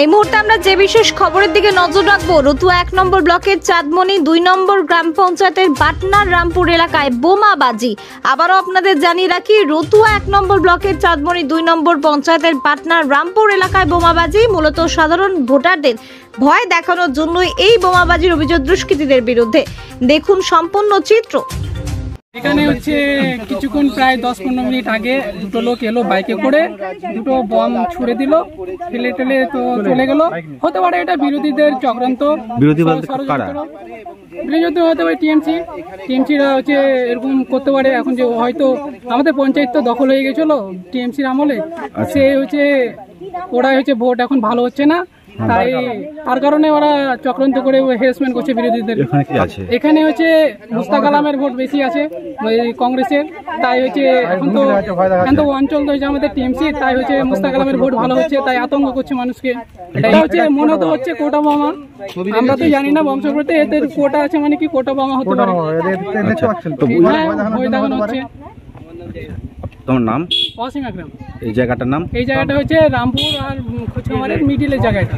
এই মুহূর্তে আমরা যে বিশেষ খবরের দিকে নজর রাখবো, রতুয়া 1 নম্বর ব্লকের চাঁদমণি 2 নম্বর গ্রাম পঞ্চায়েতের বাটনার রামপুর এলাকায় বোমাবাজি। আবারও আপনাদের জানিয়ে রাখি, রতুয়া 1 নম্বর ব্লকের চাঁদমণি 2 নম্বর পঞ্চায়েতের বাটনার রামপুর এলাকায় বোমাবাজি। মূলত সাধারণ ভোটারদের ভয় দেখানোর জন্যই এই বোমাবাজির অভিযোগ দুষ্কৃতীদের বিরুদ্ধে। দেখুন সম্পূর্ণ চিত্র। এখানে হচ্ছে কিছুক্ষণ প্রায় 10-15 মিনিট আগে দুটো লোক এলো বাইকে করে, দুটো বম ছুড়ে দিল, ফেলে টেলে তো চলে গেল। হতে পারে এটা বিরোধীদের চক্রান্ত। বিরোধী হতে পারে টিএমসিরা হচ্ছে এরকম করতে পারে। এখন যে হয়তো আমাদের পঞ্চায়েত তো দখল হয়ে গেছিল টিএমসির আমলে, সে হচ্ছে ওরা হচ্ছে ভোট এখন ভালো হচ্ছে না, তাই তার কারণে ওরা চক্রান্ত করে হ্যারাসমেন্ট করছে বিরোধীদের। এখানে হচ্ছে মুস্তাক আলমের ভোট বেশি আছে কংগ্রেসের, তাই হচ্ছে এখন তো অঞ্চল তো হচ্ছে আমাদের টিএমসি, তাই হচ্ছে মুস্তাক আলমের ভোট ভালো হচ্ছে, তাই আতঙ্ক করছে মানুষকে। এটা হচ্ছে মনে তো হচ্ছে কোটা বোমা, আমরা তো জানি না বংশগতে এদের কোটা আছে মানে কি কোটা বোমা হতে পারে। ভয় দেখানো হচ্ছে। তোমার নাম? অসীম আকরাম। এই জায়গাটার নাম? এই জায়গাটা হচ্ছে রামপুর আর খোঁজখামারের মিডিলের জায়গাটা।